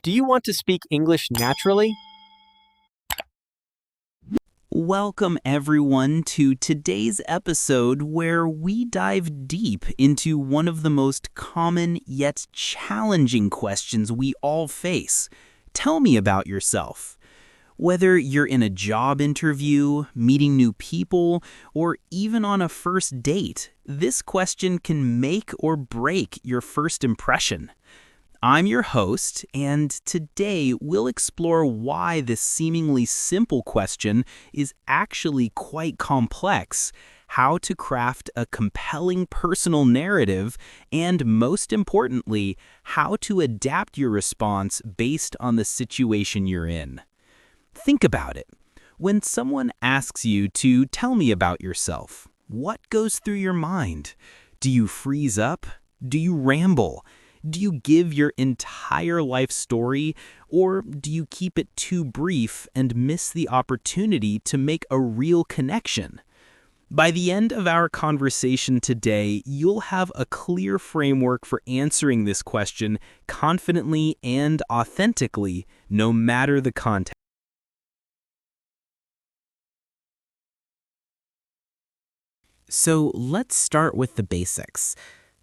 Do you want to speak English naturally? Welcome, everyone, to today's episode where we dive deep into one of the most common yet challenging questions we all face. Tell me about yourself. Whether you're in a job interview, meeting new people, or even on a first date, this question can make or break your first impression. I'm your host, and today we'll explore why this seemingly simple question is actually quite complex, how to craft a compelling personal narrative, and most importantly, how to adapt your response based on the situation you're in. Think about it. When someone asks you to tell me about yourself, what goes through your mind? Do you freeze up? Do you ramble? Do you give your entire life story, or do you keep it too brief and miss the opportunity to make a real connection? By the end of our conversation today, you'll have a clear framework for answering this question confidently and authentically, no matter the context. So let's start with the basics.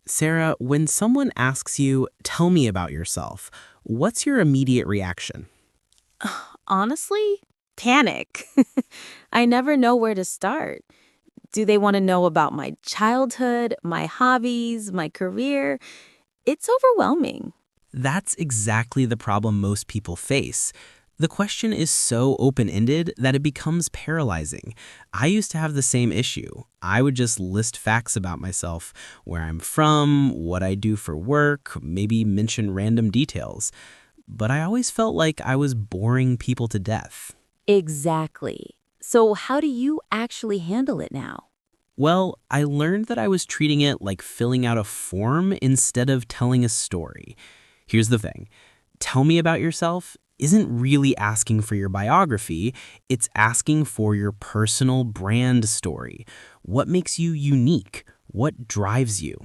Sarah, when someone asks you, tell me about yourself, what's your immediate reaction? Honestly, panic. I never know where to start. Do they want to know about my childhood, my hobbies, my career? It's overwhelming. That's exactly the problem most people face. The question is so open-ended that it becomes paralyzing. I used to have the same issue. I would just list facts about myself, where I'm from, what I do for work, maybe mention random details. But I always felt like I was boring people to death. Exactly. So how do you actually handle it now? Well, I learned that I was treating it like filling out a form instead of telling a story. Here's the thing. Tell me about yourself isn't really asking for your biography, it's asking for your personal brand story. What makes you unique? What drives you?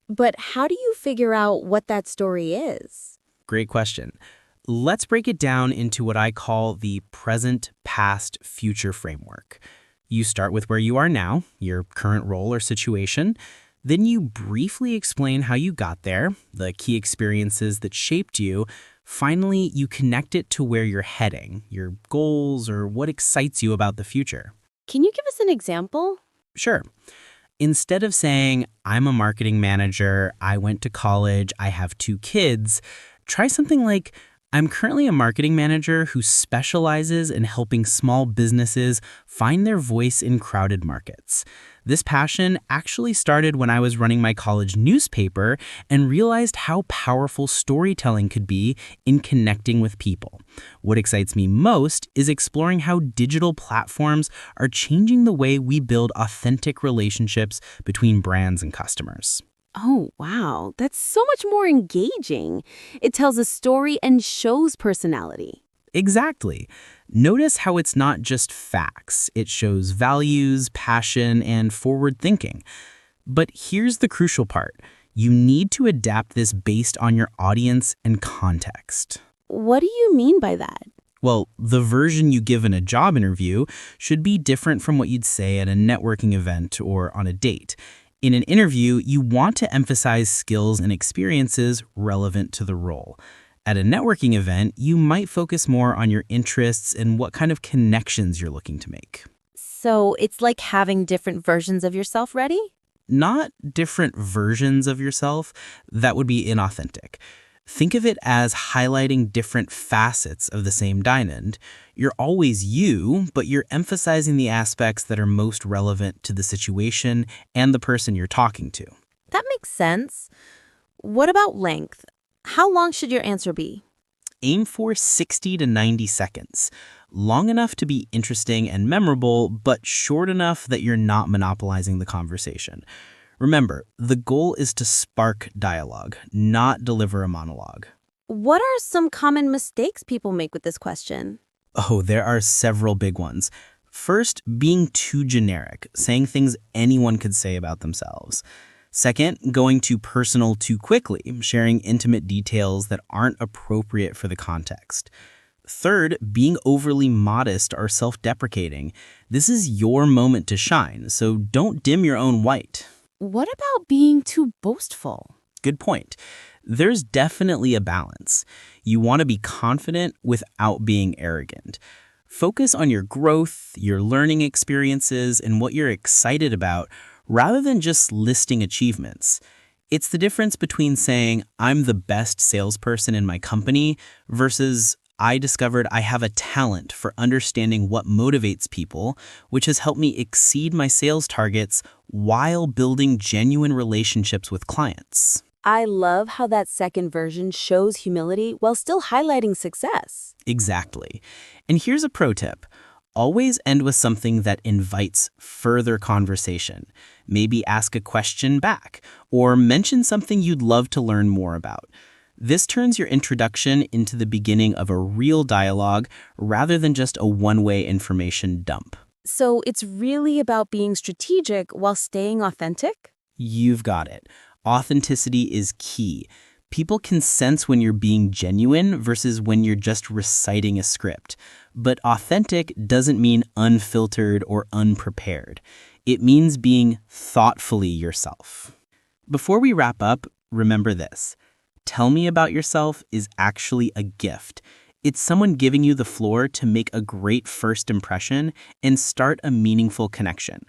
But how do you figure out what that story is? Great question. Let's break it down into what I call the present, past, future framework. You start with where you are now, your current role or situation. Then you briefly explain how you got there, the key experiences that shaped you. Finally, you connect it to where you're heading, your goals, or what excites you about the future. Can you give us an example? Sure. Instead of saying, I'm a marketing manager, I went to college, I have 2 kids, try something like, I'm currently a marketing manager who specializes in helping small businesses find their voice in crowded markets. This passion actually started when I was running my college newspaper and realized how powerful storytelling could be in connecting with people. What excites me most is exploring how digital platforms are changing the way we build authentic relationships between brands and customers. Oh, wow. That's so much more engaging. It tells a story and shows personality. Exactly. Notice how it's not just facts. It shows values, passion, and forward thinking. But here's the crucial part. You need to adapt this based on your audience and context. What do you mean by that? Well, the version you give in a job interview should be different from what you'd say at a networking event or on a date. In an interview, you want to emphasize skills and experiences relevant to the role. At a networking event, you might focus more on your interests and what kind of connections you're looking to make. So it's like having different versions of yourself ready? Not different versions of yourself. That would be inauthentic. Think of it as highlighting different facets of the same diamond. You're always you, but you're emphasizing the aspects that are most relevant to the situation and the person you're talking to. That makes sense. What about length? How long should your answer be? Aim for 60 to 90 seconds. Long enough to be interesting and memorable, but short enough that you're not monopolizing the conversation. Remember, the goal is to spark dialogue, not deliver a monologue. What are some common mistakes people make with this question? Oh, there are several big ones. First, being too generic, saying things anyone could say about themselves. Second, going too personal too quickly, sharing intimate details that aren't appropriate for the context. Third, being overly modest or self-deprecating. This is your moment to shine, so don't dim your own light. What about being too boastful? Good point. There's definitely a balance. You want to be confident without being arrogant. Focus on your growth, your learning experiences, and what you're excited about, rather than just listing achievements. It's the difference between saying, I'm the best salesperson in my company, versus I discovered I have a talent for understanding what motivates people, which has helped me exceed my sales targets while building genuine relationships with clients. I love how that second version shows humility while still highlighting success. Exactly. And here's a pro tip. Always end with something that invites further conversation. Maybe ask a question back, or mention something you'd love to learn more about. This turns your introduction into the beginning of a real dialogue rather than just a one-way information dump. So it's really about being strategic while staying authentic? You've got it. Authenticity is key. People can sense when you're being genuine versus when you're just reciting a script. But authentic doesn't mean unfiltered or unprepared. It means being thoughtfully yourself. Before we wrap up, remember this. Tell me about yourself is actually a gift. It's someone giving you the floor to make a great first impression and start a meaningful connection.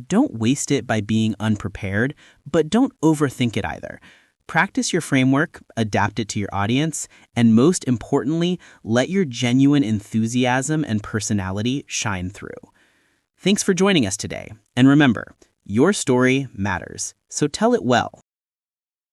Don't waste it by being unprepared, but don't overthink it either. Practice your framework, adapt it to your audience, and most importantly, let your genuine enthusiasm and personality shine through. Thanks for joining us today. And remember, your story matters, so tell it well.